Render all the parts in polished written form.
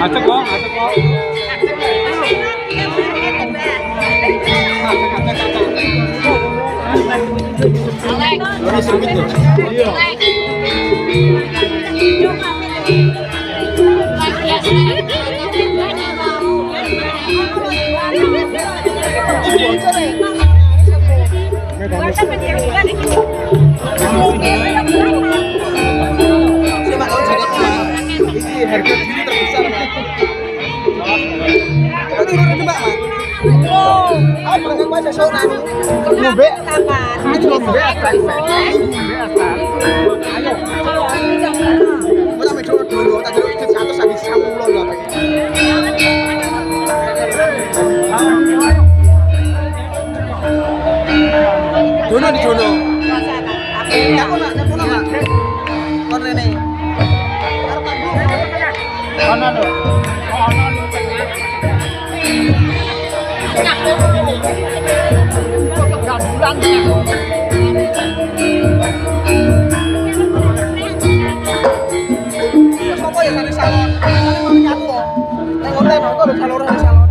Acak kok, acak kok. Harga diri terbesar, Pak. Berarti urut Mbak, Mas. Oh, apa nang kowe sesuk nani? Ngombe kapan? Ayo ngombe asal. Ayo. Ora medo dulu, tak jeruk 100 sampai 10 lho, Pak. Dono di dono. Aku nak nyepono, Pak. Kon rene. Ana lho. Ana lho. Sopo ya sare salon? Mau nyapu. Nang hotel kok lho salon salon.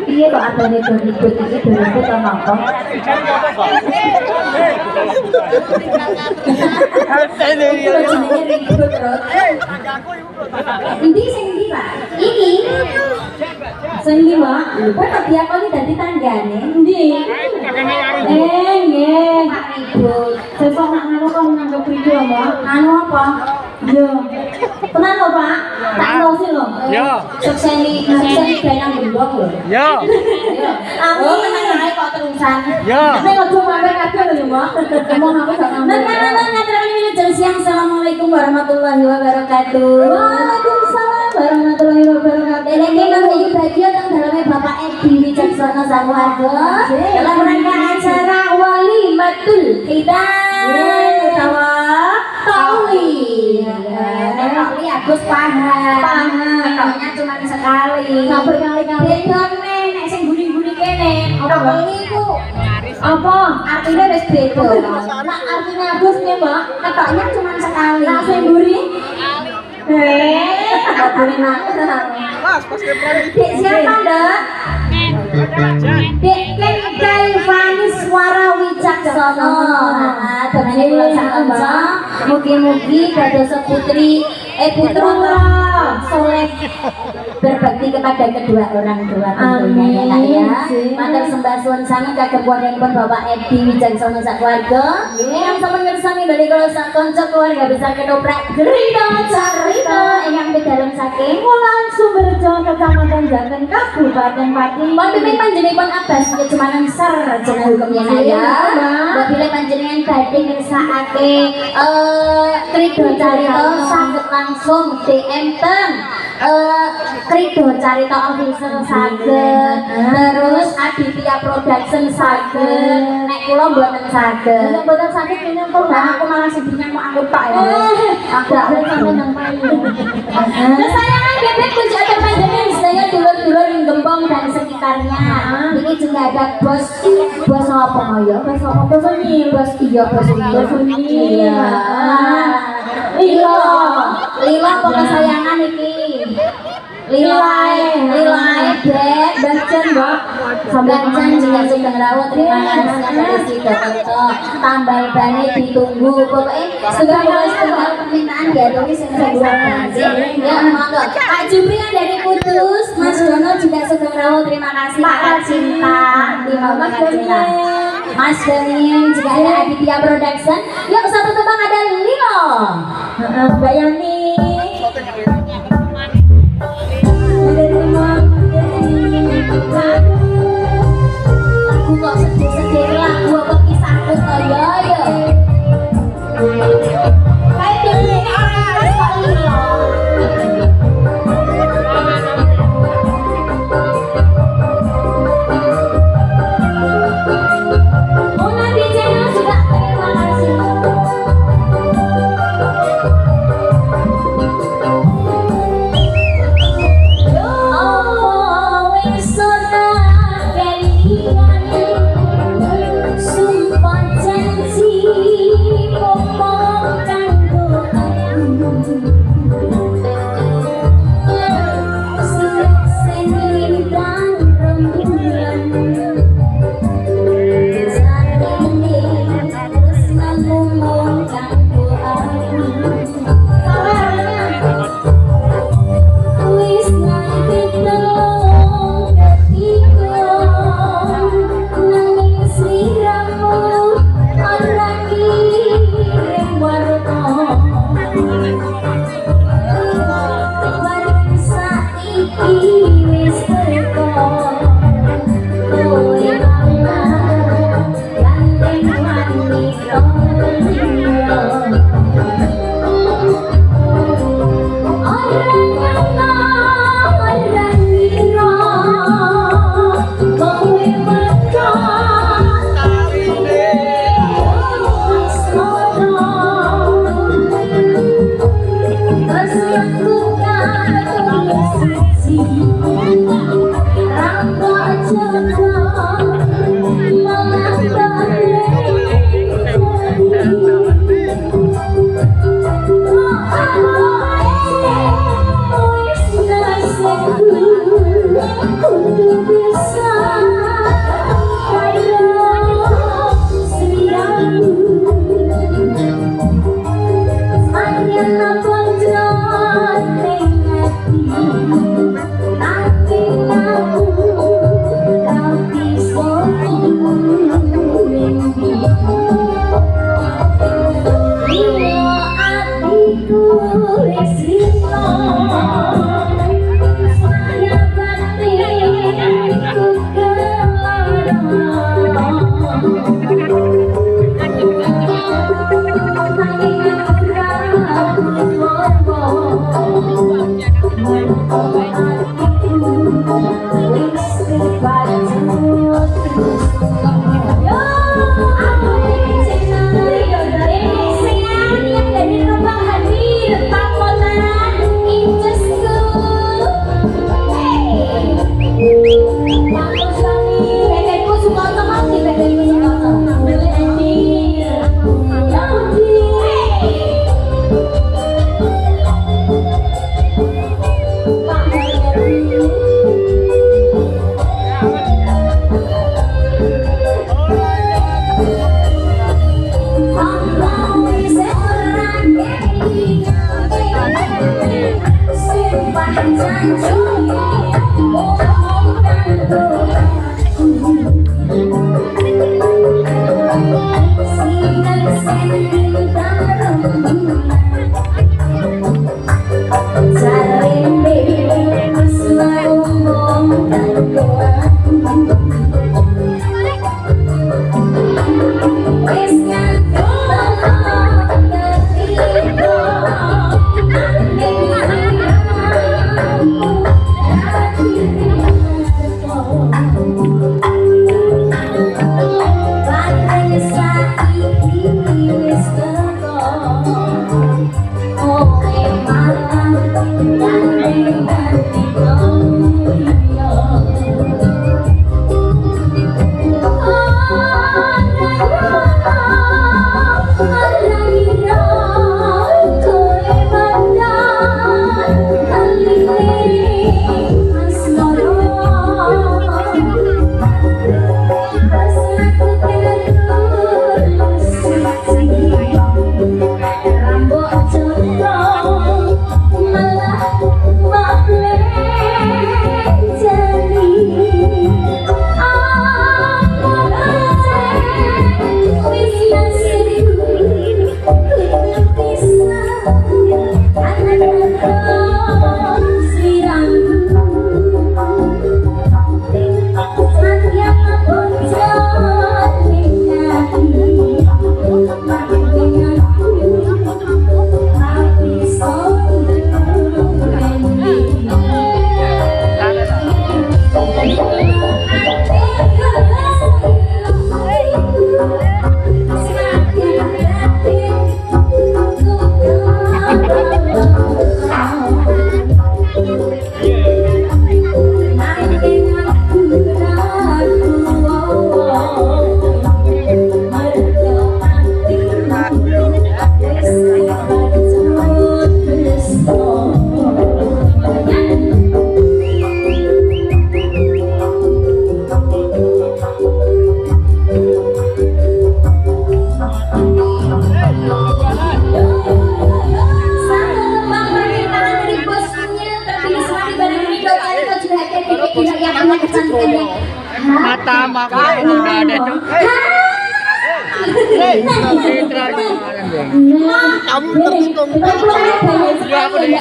Iya kok atone do ribut iki do ribut apa apa? Jenenge ribut terus. Endi sing ndi, Pak? Iki. Sing ndi, Pak? Kok tak diakoni dadi tanggane? Endi? Nggih. Pak ribut. Sesuk nak ngono kok nganggep ribut apa? Anu apa? Yo. Tenan lho, Pak. Tak ngosi lho. Yo. Sekseni benang gendong lho. Yo. Amin. Tenan ae kok terusan. Yo. Nek ojo mampir kabeh lho, Mbak. Emang aku gak ngomong. Nah, ngaturake wilujeng siang. Assalamualaikum warahmatullahi wabarakatuh. Waalaikumsalam warahmatullahi wabarakatuh. Dene nang iki bagian nang daleme Bapak Edi Wicaksono Samuharjo. Dalam rangka acara Walimatul Khitan utawa Tauli. Tauli Agus paham. Ketoknya cuma sekali. Enggak berkali-kali. Bedone nek sing guni-guni kene. Tauli iku apa? Artinya wis beda. Nah, artinya Agus nih, Mbak. Ketoknya cuma sekali. Nah, sing guri enggak boleh nak. Mas, pas kepran Dek siapa, Dek? Dek Ken Fani Suara Wicaksono. Nah, temene kula sak mugi-mugi dados putri putra soleh berbakti kepada kedua orang tua tentunya ya. Matur sembah suwun sanget kagem wontenipun Bapak Edi Wicaksono sak keluarga. Ingkang sampun ngersani bali kula sak kanca keluarga bisa ketoprak cerita ingkang pidhalang saking Wulan Sumberjo Kecamatan Jaten Kabupaten Pati. Wonten panjenenganipun Abbas Kejumanan Sarjana Hukum ya. Bila panjenengan badhe ngersakake Krido Carita saged langsung DM teng Krido Carita Official saged, terus Aditya Production saged, nek kula mboten saged. Nek mboten saged kene kok aku malah sedihnya mau angkut tok ya. Aku sampe nang payu. Kesayangan bebek kunci ada panjenengan sedaya dulur-dulur ing Gembong dan sekitarnya. Ini juga ada bos apa ya? Bos apa? Bos ini, bos iya, bos ini. Iya. Lila apa kesayangan iki? Lila Dek, Bancen, Mbak. Bancen juga Sugeng Rawuh. Terima kasih atas pidato. Tambal bane ditunggu. Pokoknya sudah mulai setengah permintaan ya, tulis yang saya ya, monggo. Pak Jupri yang dari Kudus, Mas Dono juga Sugeng Rawuh. Terima kasih Pak Cinta. Terima kasih Mas Doni, juga ada Aditya Production. Yuk satu tebang ada Lilo. Mbak Yani. Aku kok sedih-sedih lagu apa kisahku toh ya. Kayak demi orang kok Lilo. Mona di channel juga terima kasih. Mata maku udah ada tuh. Kamu terhitung. Ya aku udah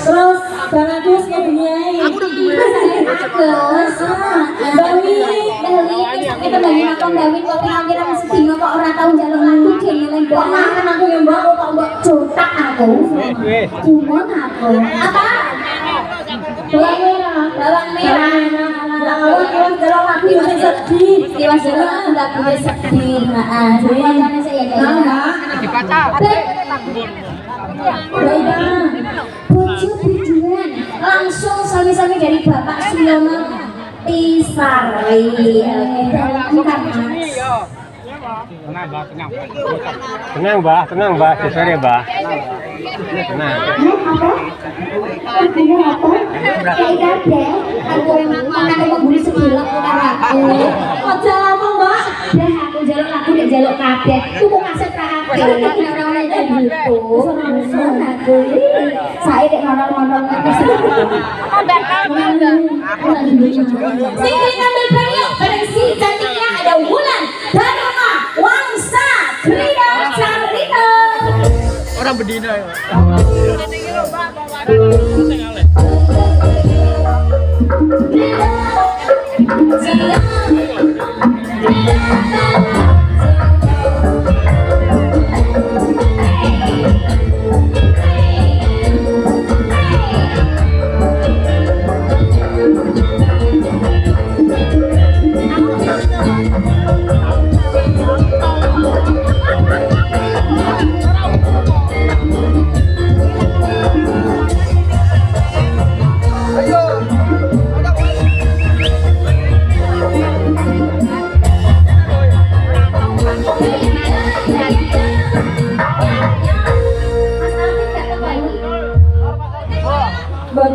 terus jangan terus ya dunia. Aku udah terus. Kita bagi makan Dawin kok kira-kira masih dino kok orang tahu jalur lagu jeneng kok makan aku yang mbak kok mbak cotak aku. Cuman aku. Apa? Bawang merah. Bawang jalur lagu masih sedih. Tiwas jalur lagu sedih. Nah, makanya saya kayak dipatah. Baiklah, bujuan langsung sami-sami dari Bapak Suyono Tisari. Tenang, Mbah. Sore, Mbah. Tenang. Aku membuli sebelah aku. Aja lama, Mbak. Dah aku jaluk lagu nek jaluk kabeh. Tuku kaset kabeh. Ora-ora gitu. Aku. Saya nek ngomong-ngomong ngene sih. Sing ngambil banyak bareng si cantiknya ada Wulan Dharma Wangsa Kriya Carita. Orang bedina ya.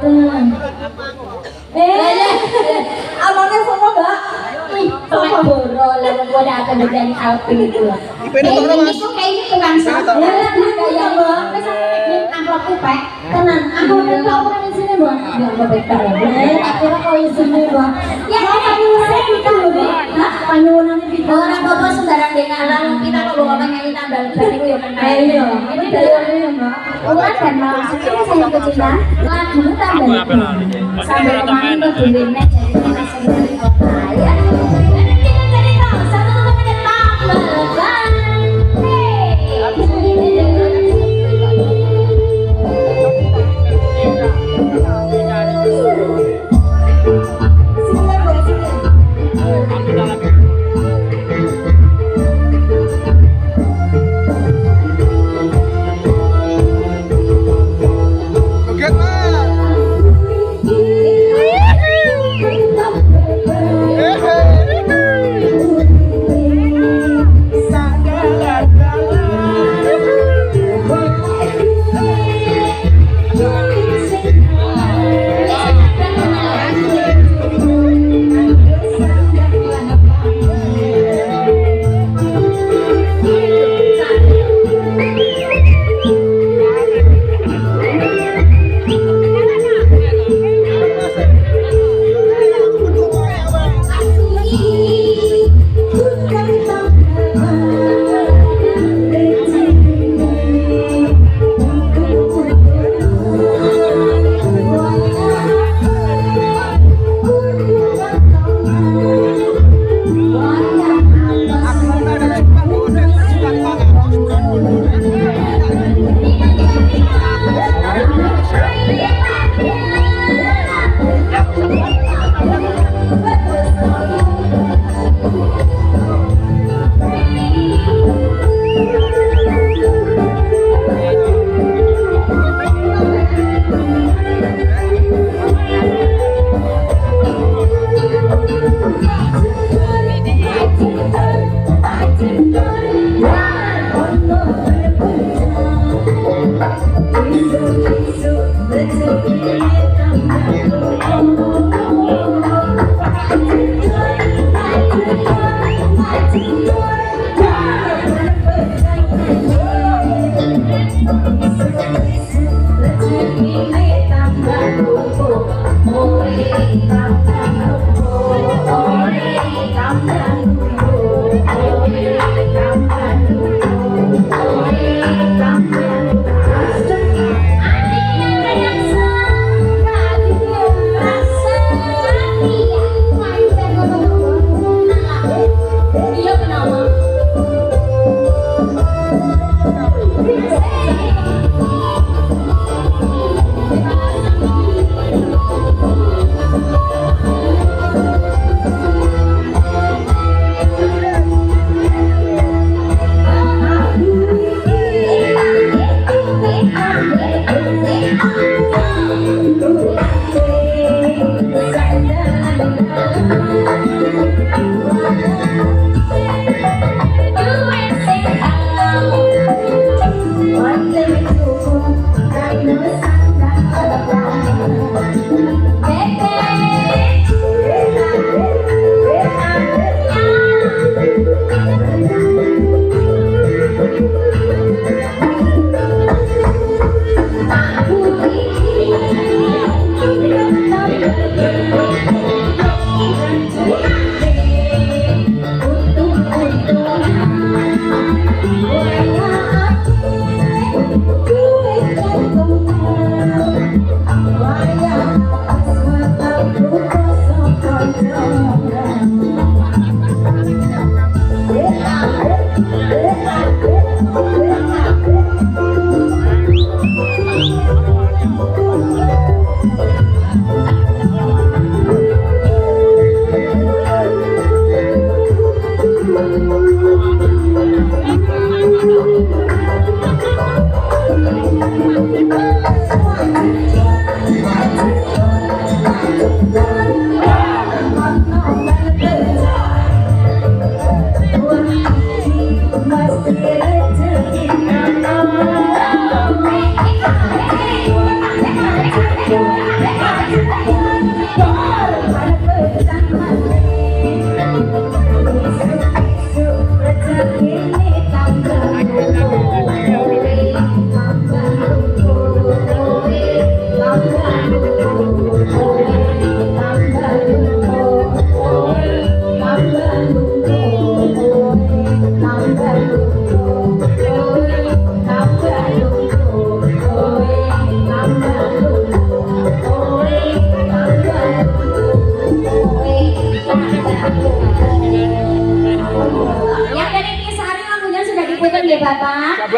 tenan. Alone semua Mbak. Ih, sampai boro lewat gua datang dari Alpin itu. Ini kok kayaknya tukang sop. Ya, kayak Mbak. Ini amplop kupek. Tenan, aku udah tahu kan di sini, Mbak. Ya, Mbak betul. Akhirnya kau di sini, Mbak. Ya, panyuwunan kita lho, Mbak. Hah? Panyuwunan itu. Ora apa-apa sembarang dekalan kita kok bawa nyanyi tambal ban iku ya bener. Iya. Ini dari ini, Mbak. Ulan dan malam ini saya kecinta. Lagu tambal. Sampai kemarin tuh di net jadi kita sendiri kota ya. Dan kita cerita satu temannya tambal ban.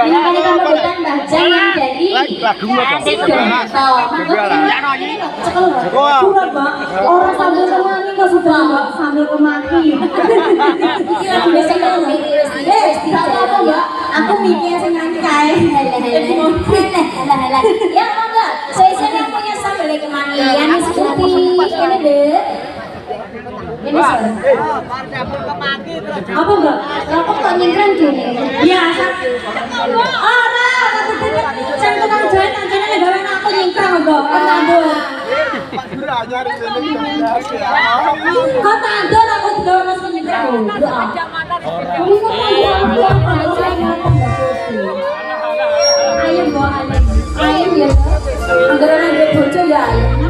Yang kali kemudian baca yang dari Surat, Mbak. Orang sambil kemaki kok sudah, Mbak, sambil kemaki. biasanya apa Mbak? Aku mikir sing nyanyi kae. Ya enggak, saya punya sambal kemaki. Yang seperti ini deh. Ini Apa, Mbak? Aku kok nyingkran gini? Biasa. Ora, sing tukang join anjene gawe aku nyingkrang, Mbak. Tandur. Kok tandur aku gawe mas nyingkrang. Ayo, Mbak. Ayam ya, anggaran ada bojo ya ayam.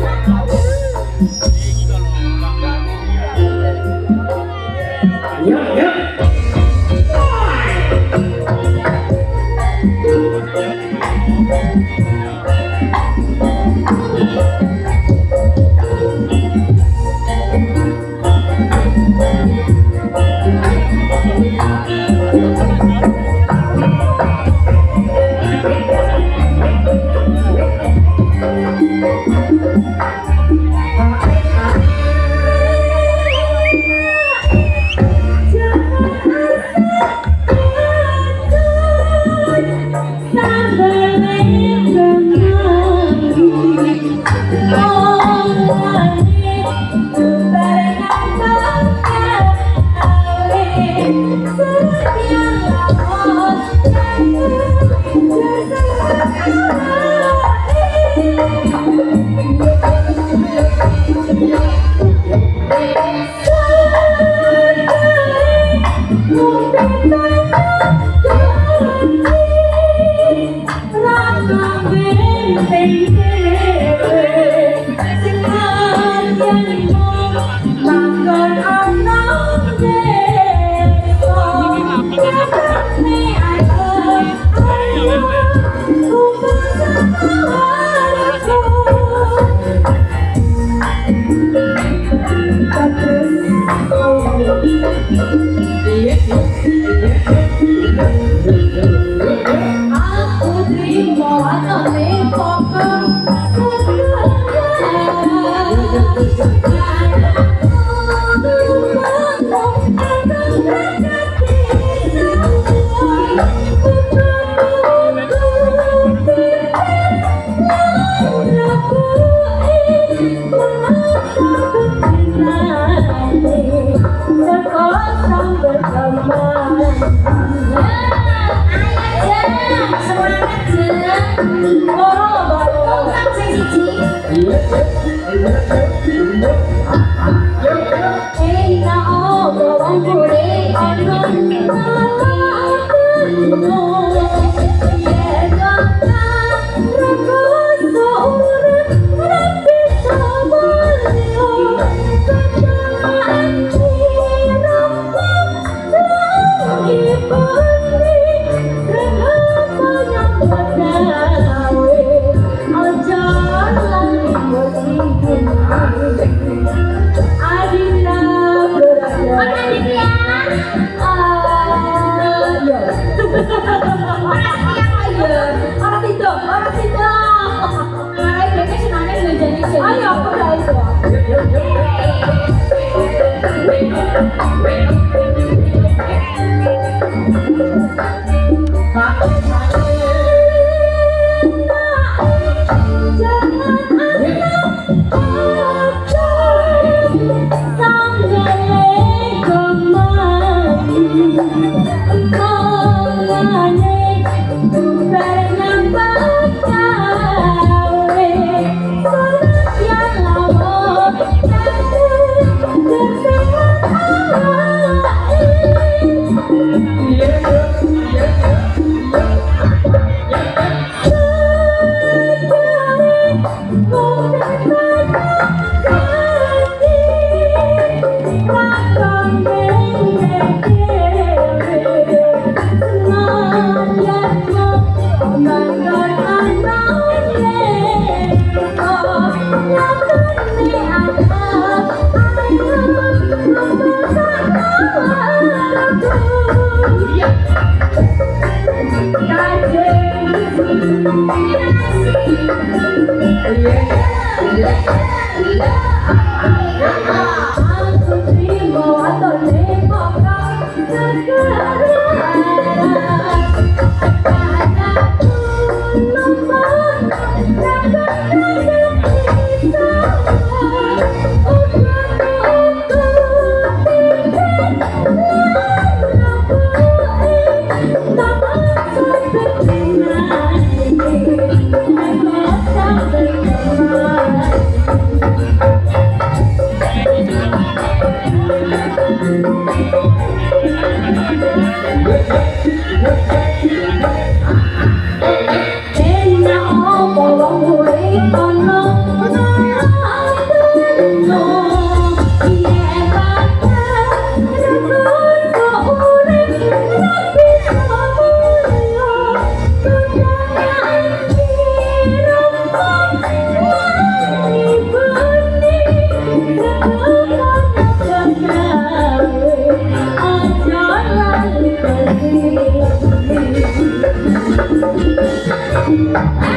Thank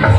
you.